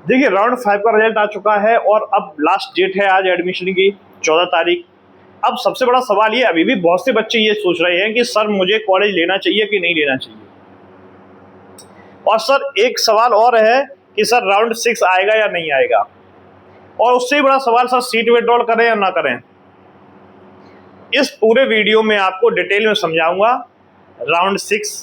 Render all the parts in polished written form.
देखिए राउंड 5 का रिजल्ट आ चुका है और अब लास्ट डेट है आज एडमिशन की 14 तारीख। अब सबसे बड़ा सवाल ये, अभी भी बहुत से बच्चे ये सोच रहे हैं कि सर मुझे कॉलेज लेना चाहिए कि नहीं लेना चाहिए। और सर एक सवाल और है कि सर राउंड 6 आएगा या नहीं आएगा। और उससे ही बड़ा सवाल सर सीट विड्रॉल करें या ना करें। इस पूरे वीडियो में आपको डिटेल में समझाऊंगा राउंड 6,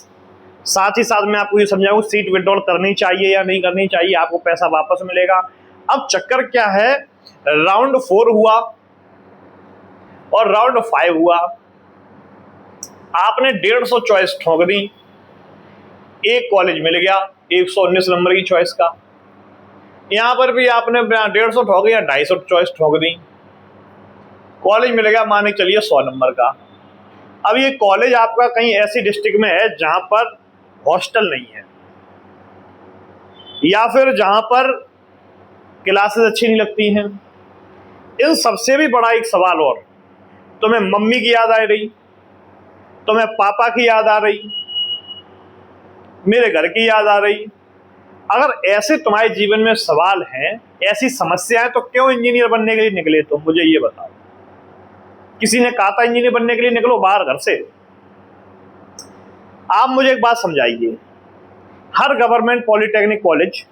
साथ ही साथ मैं आपको ये समझाऊंगा सीट विड्रॉल करनी चाहिए या नहीं करनी चाहिए, आपको पैसा वापस मिलेगा। अब चक्कर क्या है, राउंड 4 हुआ और राउंड 5 हुआ, आपने 150 चॉइस ठोक दी, एक कॉलेज मिल गया 119 नंबर की चॉइस का। यहां पर भी आपने 150 ठोक या 250 चॉइस ठोक दी, कॉलेज मिल गया मान के चलिए 100 नंबर का। अब ये कॉलेज आपका कहीं ऐसी डिस्ट्रिक्ट में है जहां पर हॉस्टल नहीं है, या फिर जहां पर क्लासेस अच्छी नहीं लगती हैं। इन सबसे भी बड़ा एक सवाल और, तुम्हें मम्मी की याद आ रही, तुम्हें पापा की याद आ रही, मेरे घर की याद आ रही। अगर ऐसे तुम्हारे जीवन में सवाल हैं, ऐसी समस्या है, तो क्यों इंजीनियर बनने के लिए निकले तुम, मुझे ये बताओ। किसी ने कहा था इंजीनियर बनने के लिए निकलो बाहर घर से? आप मुझे एक बात समझाइए, हर गवर्नमेंट पॉलिटेक्निक कॉलेज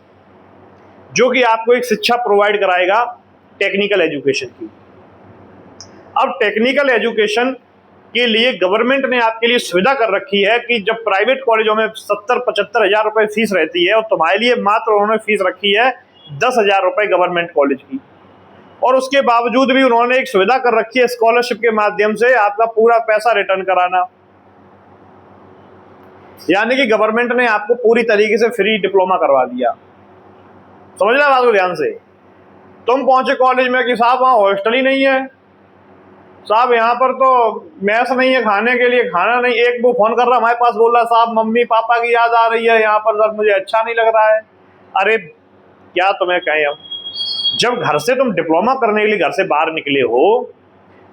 जो कि आपको एक शिक्षा प्रोवाइड कराएगा टेक्निकल एजुकेशन की, अब टेक्निकल एजुकेशन के लिए गवर्नमेंट ने आपके लिए सुविधा कर रखी है कि जब प्राइवेट कॉलेजों में 70-75 हजार रुपए फीस रहती है और तुम्हारे लिए मात्र उन्होंने फीस रखी है 10,000 रुपए गवर्नमेंट कॉलेज की। और उसके बावजूद भी उन्होंने एक सुविधा कर रखी है स्कॉलरशिप के माध्यम से आपका पूरा पैसा रिटर्न कराना। यानी कि गवर्नमेंट ने आपको पूरी तरीके से फ्री डिप्लोमा करवा दिया। समझना बात को ध्यान से। तुम पहुंचे कॉलेज में कि साहब वहां हॉस्टल ही नहीं है, साहब यहाँ पर तो मैस नहीं है, खाने के लिए खाना नहीं। एक वो फोन कर रहा हमारे पास, बोल रहा साहब मम्मी पापा की याद आ रही है यहाँ पर, सर मुझे अच्छा नहीं लग रहा है। अरे क्या तुम्हें कहें हम, जब घर से तुम डिप्लोमा करने के लिए घर से बाहर निकले हो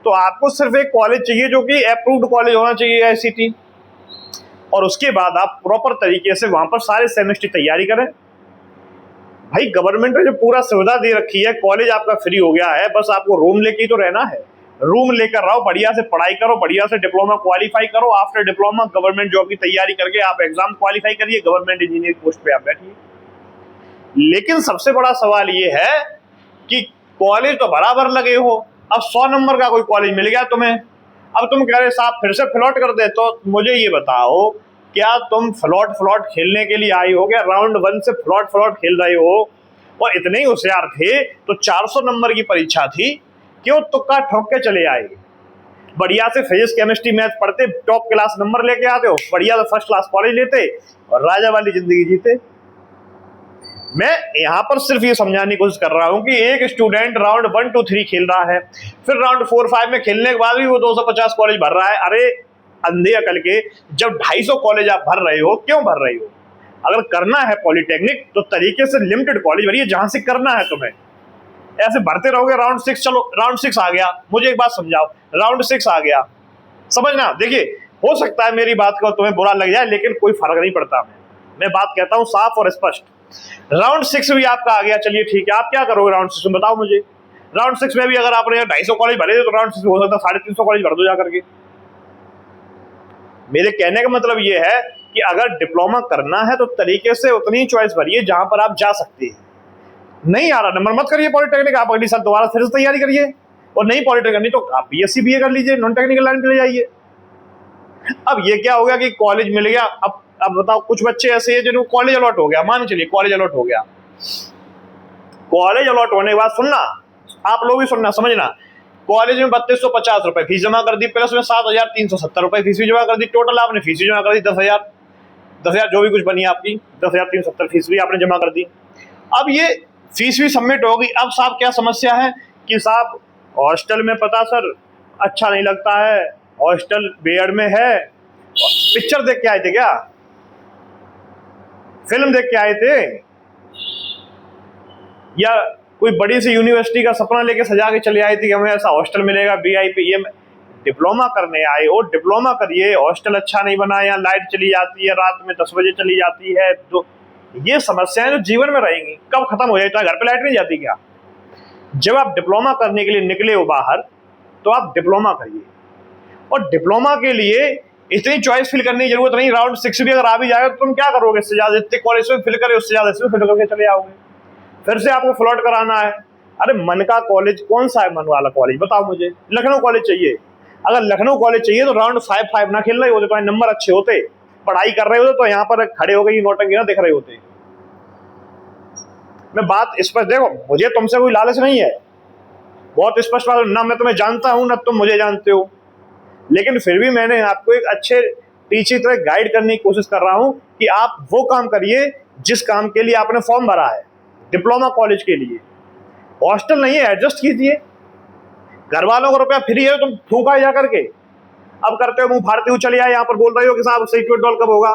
तो आपको सिर्फ एक कॉलेज चाहिए जो कि अप्रूव्ड कॉलेज होना चाहिए आईसीटी, और उसके बाद आप प्रॉपर तरीके से वहां पर सारे सेमेस्टर तैयारी करें। भाई गवर्नमेंट ने जो पूरा सुविधा दे रखी है, कॉलेज आपका फ्री हो गया है, बस आपको रूम लेके ही तो रहना है। रूम लेकर रहो, बढ़िया से पढ़ाई करो, बढ़िया से डिप्लोमा क्वालिफाई करो, आफ्टर डिप्लोमा गवर्नमेंट जॉब की तैयारी करके आप एग्जाम क्वालिफाई करिए, गवर्नमेंट इंजीनियर पोस्ट पे आप बैठिए। लेकिन सबसे बड़ा सवाल ये है कि कॉलेज तो बराबर लगे हो, अब 100 नंबर का कोई कॉलेज मिल गया तुम्हें, अब तुम कह रहे साहब फिर से फ्लॉट कर दे। तो मुझे ये बताओ, क्या तुम फ्लॉट खेलने के लिए आई हो? क्या राउंड 1 से फ्लॉट खेल रहे हो? और इतने ही होशियार थे तो 400 नंबर की परीक्षा थी, क्यों तुक्का ठोक के चले आए? बढ़िया से फिजिक्स केमिस्ट्री मैथ पढ़ते, टॉप क्लास नंबर लेके आते हो, बढ़िया से फर्स्ट क्लास कॉलेज लेते और राजा वाली जिंदगी जीते। मैं यहां पर सिर्फ ये समझाने की कोशिश कर रहा हूं कि एक स्टूडेंट राउंड 1, 2, 3 खेल रहा है, फिर राउंड 4, 5 में खेलने के बाद भी वो 250 कॉलेज भर रहा है। अरे अंधे अकल के, जब 250 कॉलेज आप भर रहे हो, क्यों भर रहे हो? अगर करना है पॉलिटेक्निक तो तरीके से लिमिटेड कॉलेज भरिए जहां से करना है तुम्हें। ऐसे भरते रहोगे राउंड 6, चलो राउंड 6 आ गया, मुझे एक बात समझाओ, राउंड 6 आ गया, समझना। देखिए हो सकता है मेरी बात को तुम्हें बुरा लग जाए, लेकिन कोई फर्क नहीं पड़ता। मैं बात कहता हूं साफ और स्पष्ट। राउंड 6 भी आपका आ गया, चलिए ठीक है, आप क्या करोगे राउंड 6 में बताओ मुझे। राउंड 6 में भी अगर आपने 250 कॉलेज भरे तो राउंड 6 में हो सकता है 350 कॉलेज भर दो जा करके। मेरे कहने का मतलब ये है कि अगर डिप्लोमा करना है तो तरीके से उतनी चॉइस भरिए जहां पर आप जा सकते हैं। नहीं आ रहा नंबर, मत करिए पॉलिटेक्निक, आप अगली साल दोबारा फिर से तैयारी करिए। और नहीं पॉलिटेक्निक करनी तो आप बीएससी बीए कर लीजिए, नॉन टेक्निकल लाइन पे ले जाइए। अब ये क्या हो गया कि कॉलेज मिल गया, अब बताओ कुछ बच्चे ऐसे हैं जिनको कॉलेज अलॉट हो गया, मान चलिए कॉलेज अलॉट हो गया। कॉलेज अलॉट होने के बाद सुनना, आप लोग भी सुनना समझना, कॉलेज में 3250 रुपए फीस जमा कर दी, प्लस में 7370 रुपए फीस भी जमा कर दी, टोटल आपने फीस भी जमा कर दी 10,000 जो भी कुछ बनी आपकी 10,370 फीस भी आपने जमा कर दी। अब ये फीस भी सबमिट होगी। अब साहब क्या समस्या है कि साहब हॉस्टल में पता सर अच्छा नहीं लगता है, हॉस्टल बेड में है। पिक्चर देख के आए थे क्या, फिल्म देख के आए थे, या कोई बड़ी सी यूनिवर्सिटी का सपना लेके सजा के चले आए थे कि हमें ऐसा हॉस्टल मिलेगा वीआईपी? ये डिप्लोमा करने आए हो, डिप्लोमा करिए। हॉस्टल अच्छा नहीं बना, यहाँ लाइट चली जाती है, रात में 10 बजे चली जाती है, ये समस्याएं जो जीवन में रहेंगी कब खत्म हो जाए? तो घर पे लाइट नहीं जाती क्या? जब आप डिप्लोमा करने के लिए निकले हो बाहर तो आप डिप्लोमा करिए, और डिप्लोमा के लिए इतनी चॉइस फिल करने की जरूरत नहीं। राउंड 6 भी अगर आ भी जाएगा तो तुम क्या करोगे? इससे ज्यादा जितने कॉलेज में फिल करे उससे ज्यादा इसमें फिल करके चले आओगे, फिर से आपको फ्लॉट कराना है। अरे मन का कॉलेज कौन सा है? मन वाला कॉलेज बताओ मुझे। लखनऊ कॉलेज चाहिए। अगर लखनऊ कॉलेज चाहिए तो राउंड 5 ना खेल रहे होते, तो नंबर अच्छे होते, पढ़ाई कर रहे होते, तो यहाँ पर खड़े हो गए नोटंकी ना दिख रहे होते। मैं बात स्पष्ट, देखो मुझे तुमसे कोई लालच नहीं है, बहुत स्पष्ट बात, ना मैं तुम्हें जानता हूं ना तुम मुझे जानते हो, लेकिन फिर भी मैंने आपको एक अच्छे टीचर तरह गाइड करने की कोशिश कर रहा हूं कि आप वो काम करिए जिस काम के लिए आपने फॉर्म भरा है, डिप्लोमा कॉलेज के लिए। हॉस्टल नहीं है, एडजस्ट कीजिए। घर वालों को रुपया फ्री है, तुम फूका जा करके अब करते हो मुंह फाड़ते हुए चले आए, यहाँ पर बोल रहे हो कि साहब सीट विड्रॉल कब होगा?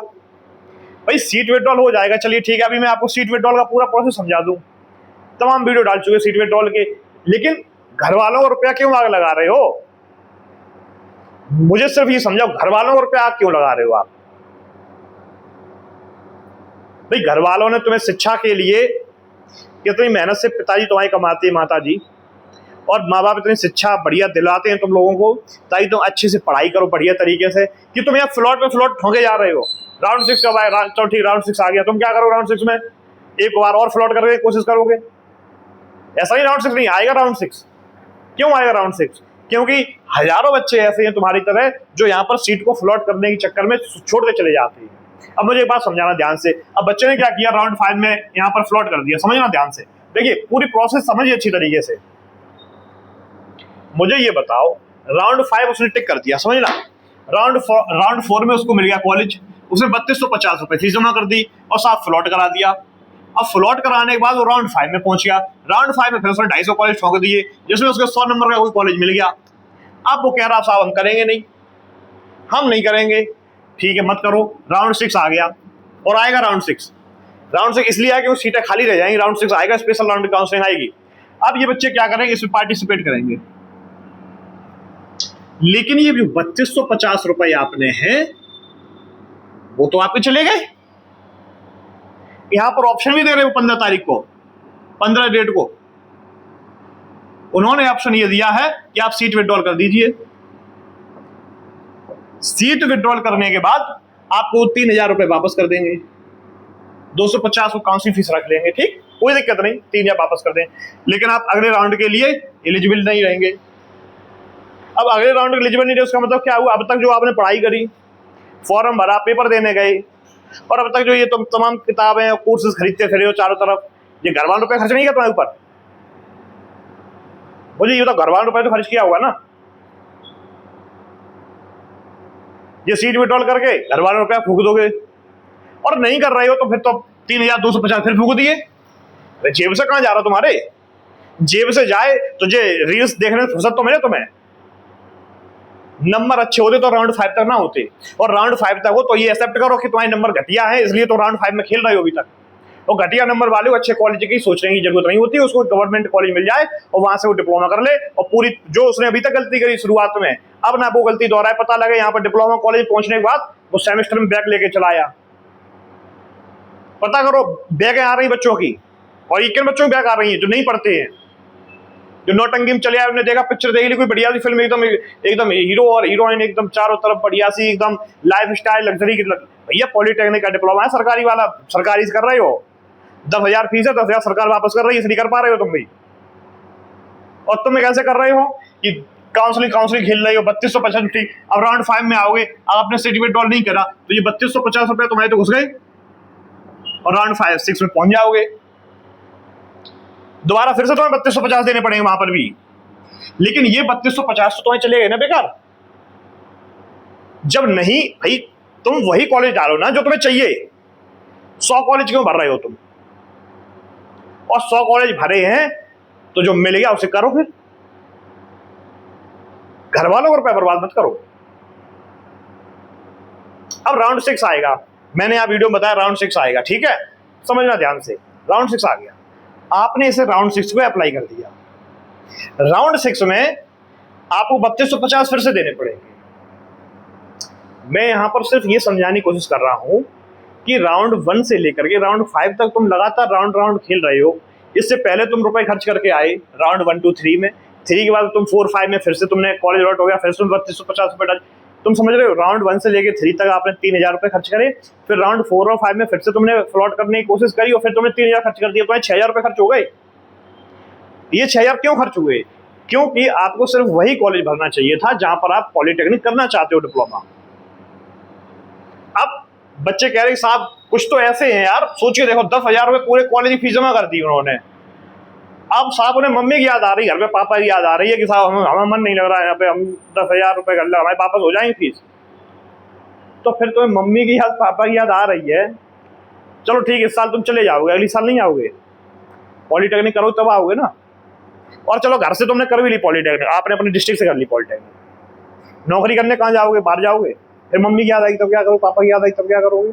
भाई सीट विड्रॉल हो जाएगा, चलिए ठीक है, अभी मैं आपको सीट विड्रॉल का पूरा प्रोसेस समझा दूं, तमाम वीडियो डाल चुके सीट विड्रॉल के, लेकिन घर वालों को रुपया क्यों आग लगा रहे हो? मुझे सिर्फ ये समझाओ, घर वालों को रुपया आग क्यों लगा रहे हो आप? भाई घर वालों ने तुम्हें शिक्षा के लिए कितनी मेहनत से, पिताजी तुम्हारी कमाते हैं, माता जी और माँ बाप इतनी शिक्षा बढ़िया दिलाते हैं तुम लोगों को ताकि तुम अच्छे से पढ़ाई करो बढ़िया तरीके से, कि तुम यहाँ फ्लॉट पे फ्लॉट ठोके जा रहे हो। राउंड 6 कब आए? चलो ठीक, राउंड 6 आ गया, तुम क्या करो राउंड 6 में? एक बार और फ्लॉट करने की कोशिश करोगे? ऐसा ही राउंड 6 नहीं आएगा। राउंड 6 क्यों आएगा? राउंड 6 क्योंकि हजारों बच्चे ऐसे हैं तुम्हारी तरह जो यहाँ पर सीट को फ्लॉट करने के चक्कर में छोड़ के चले जाते हैं। अब मुझे एक बात समझाना ध्यान से, अब बच्चे ने क्या किया? राउंड 5 में यहाँ पर फ्लॉट कर दिया। समझना ध्यान से, देखिए पूरी प्रोसेस समझिए अच्छी तरीके से। मुझे ये बताओ, राउंड 5 उसने टिक कर दिया, समझना। राउंड 4 में उसको मिल गया कॉलेज, उसने 3250 रुपए फीस जमा कर दी और साथ फ्लॉट करा दिया। अब फ्लॉट कराने के बाद वो राउंड 5 में पहुंच गया। राउंड 5 में फिर उसने 250 कॉलेज ठोक दिए, जिसमें उसके 100 नंबर का कोई कॉलेज मिल गया। अब वो कह रहा साहब हम करेंगे नहीं, हम नहीं करेंगे। ठीक है मत करो। राउंड 6 आ गया और आएगा राउंड 6। राउंड 6 इसलिए आया कि वो सीटें खाली रह जाएंगी, राउंड 6 आएगा, स्पेशल राउंड काउंसलिंग आएगी। अब ये बच्चे क्या करेंगे? इसमें पार्टिसिपेट करेंगे, लेकिन ये जो 3250 रुपए आपने हैं वो तो आपके चले गए। यहां पर ऑप्शन भी दे रहे हो 15 तारीख को, 15 डेट को उन्होंने ऑप्शन ये दिया है कि आप सीट विड्रॉल कर दीजिए। सीट विड्रॉल करने के बाद आपको 3000 रुपए वापस कर देंगे, 250 को काउंसिल फीस रख लेंगे, ठीक, कोई दिक्कत नहीं, 3000 वापस कर दें, लेकिन आप अगले राउंड के लिए एलिजिबल नहीं रहेंगे। अब अगले राउंड एलिजिबल नहीं रहे उसका मतलब क्या हुआ? अब तक जो आपने पढ़ाई करी, फॉर्म भरा, पेपर देने गए, और अब तक जो ये तुम तमाम किताबें और कोर्सेज खरीदते फिरे हो चारों तरफ, ये घर वालों रुपए खर्च नहीं किया तुम्हारे ऊपर? मुझे ये तो घर वालों रुपए तो खर्च किया हुआ ना। ये सीट विड्रॉल करके घर वालों रुपया फूक दोगे, और नहीं कर रहे हो तो फिर तो 3250 फिर फूक दिए। जेब से कहां जा रहा तुम्हारे? जेब से जाए तो ये रील्स देखने में फुर्सत तो मिले तुम्हें। नंबर अच्छे होते तो राउंड 5 तक ना होते, और राउंड 5 तक हो तो ये एक्सेप्ट करो कि तुम्हारे नंबर घटिया है, इसलिए तो राउंड 5 में खेल रहे हो अभी तक। और घटिया नंबर वाले को अच्छे कॉलेज की सोचने की जरूरत नहीं होती, उसको गवर्नमेंट कॉलेज मिल जाए और वहां से वो डिप्लोमा कर ले, और पूरी जो उसने अभी तक गलती करी शुरुआत में, अब ना वो गलती दोहराए। पता लगे यहाँ पर डिप्लोमा कॉलेज पहुंचने के बाद वो सेमेस्टर में बैग लेके चला आया। पता करो बैग आ रही बच्चों की, और किन बच्चों की बैग आ रही है? जो नहीं पढ़ते हैं, जो नौटंकी में चले आए, उन्होंने देखा पिक्चर देख ली कोई बढ़िया सी फिल्म, एकदम हीरो और हीरोइन एकदम चारों तरफ बढ़िया सी एकदम लाइफ स्टाइल लग्जरी की। भैया पॉलिटेक्निक का डिप्लोमा है सरकारी वाला, सरकारी से कर रहे हो, 10,000 फीस है, 10,000 सरकार वापस कर रही है, इसलिए कर पा रहे हो तुम भी। और तुम कैसे कर रहे हो कि काउंसलिंग खेल रहे हो 3250? ठीक, अब राउंड 5 में आओगे, अब आपने सीट विड्रॉल नहीं करा तो ये 3250 रुपए तुम्हारे तो घुस गए, और राउंड 6 में पहुंच जाओगे, दोबारा फिर से तुम्हें 3250 देने पड़ेंगे वहां पर भी। लेकिन ये 3250 तो तुम्हें चले गए ना बेकार। जब नहीं भाई, तुम वही कॉलेज डालो ना जो तुम्हें चाहिए। 100 कॉलेज क्यों भर रहे हो तुम? और 100 कॉलेज भरे हैं तो जो मिल गया उसे करो, फिर घर वालों को रुपया बर्बाद मत करो। अब राउंड 6 आएगा, मैंने यहाँ वीडियो में बताया राउंड 6 आएगा, ठीक है, समझना ध्यान से। राउंड 6 आ गया, आपने इसे राउंड 6 में अप्लाई कर दिया। राउंड 6 में आपको 3250 फिर से देने पड़ेंगे। मैं यहां पर सिर्फ ये समझाने की कोशिश कर रहा हूं कि राउंड 1 से लेकर के राउंड 5 तक तुम लगातार राउंड खेल रहे हो। इससे पहले तुम रुपए खर्च करके आए राउंड 1 2 3 में, 3 के बाद तुम 4 5 में फिर से तुमने कॉलेज अलॉट हो गया, फिर से तुम 3250 रुपये डाल। तुम समझ रहे हो, राउंड 1 से लेके 3 तक आपने 3000 रुपये खर्च करे, फिर राउंड 4 और 5 में फिर से तुमने फ्लॉट करने की कोशिश करी और फिर तुमने 3000 खर्च कर दिया, तुम्हें 6000 रुपये खर्च हो गए। ये 6000 क्यों खर्च हुए? क्योंकि आपको सिर्फ वही कॉलेज भरना चाहिए था जहां पर आप पॉलिटेक्निक करना चाहते हो, डिप्लोमा। अब बच्चे कह रहे साहब कुछ तो ऐसे हैं यार, सोचिए देखो 10,000 रुपये पूरे कॉलेज की फीस जमा कर दी उन्होंने। अब साहब उन्हें मम्मी की याद आ रही है, घर पे पापा की याद आ रही है कि साहब हमें मन नहीं लग रहा है यहाँ पे, हम 10,000 रुपये कर ले, हमारे वापस हो जाएंगे फीस। तो फिर तुम्हें मम्मी की याद पापा की याद आ रही है, चलो ठीक है इस साल तुम चले जाओगे, अगले साल नहीं आओगे। पॉलिटेक्निक करो तब आओगे ना। और चलो घर से तुमने कर भी ली पॉलिटेक्निक, आपने अपने डिस्ट्रिक्ट से कर ली पॉलिटेक्निक, नौकरी करने कहाँ जाओगे? बाहर जाओगे। फिर मम्मी की याद आई तब क्या करो, पापा की याद आई तब क्या करोगे?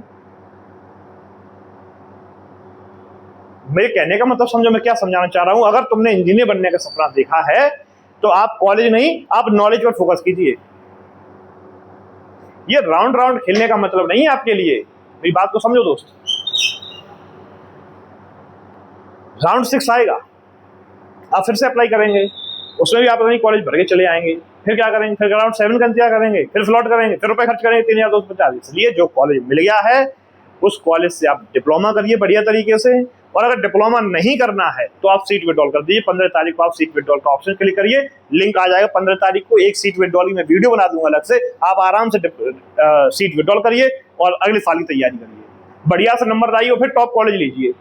मेरे कहने का मतलब समझो मैं क्या समझाना चाह रहा हूं। अगर तुमने इंजीनियर बनने का सपना देखा है तो आप कॉलेज नहीं, आप नॉलेज पर फोकस कीजिए। ये राउंड खेलने का मतलब नहीं है आपके लिए, मेरी बात को समझो दोस्त। राउंड 6 आएगा, आप फिर से अप्लाई करेंगे, उसमें भी आप अपनी कॉलेज भर के चले आएंगे। फिर क्या करेंगे? फिर राउंड 7 का इंतजार करेंगे, फिर फ्लॉट करेंगे, फिर रुपए खर्च करेंगे 3250। इसलिए जो कॉलेज मिल गया है उस कॉलेज से आप डिप्लोमा करिए बढ़िया तरीके से। और अगर डिप्लोमा नहीं करना है तो आप सीट विड्रॉल कर दीजिए। 15 तारीख को आप सीट विड्रॉल का ऑप्शन क्लिक करिए, लिंक आ जाएगा 15 तारीख को। एक सीट विड्रॉल की मैं वीडियो बना दूंगा अलग से, आप आराम से सीट विड्रॉल करिए और अगले साल की तैयारी करिए, बढ़िया से नंबर लाइए और फिर टॉप कॉलेज लीजिए।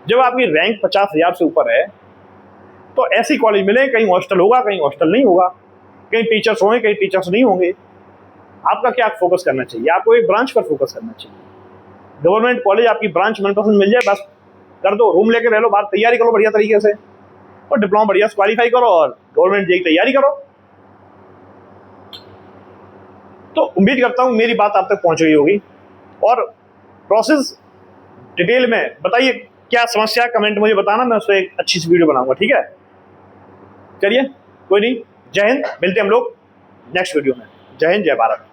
जब आपकी रैंक 50,000 से ऊपर है तो ऐसी कॉलेज मिले, कहीं हॉस्टल होगा कहीं हॉस्टल नहीं होगा, कहीं टीचर्स होंगे कहीं टीचर्स नहीं होंगे। आपका क्या फोकस करना चाहिए? आपको एक ब्रांच पर फोकस करना चाहिए। गवर्नमेंट कॉलेज आपकी ब्रांच मनपसंद मिल जाए बस कर दो, रूम लेके रह लो, बाहर तैयारी करो बढ़िया तरीके से और डिप्लोमा बढ़िया से क्वालिफाई करो और गवर्नमेंट जेई की तैयारी करो। तो उम्मीद करता हूं मेरी बात आप तक पहुंच गई होगी। और प्रोसेस डिटेल में बताइए क्या समस्या, कमेंट मुझे बताना, मैं उस पर एक अच्छी सी वीडियो बनाऊंगा, ठीक है? चलिए कोई नहीं, जय हिंद, मिलते हैं हम लोग नेक्स्ट वीडियो में। जय हिंद, जय भारत।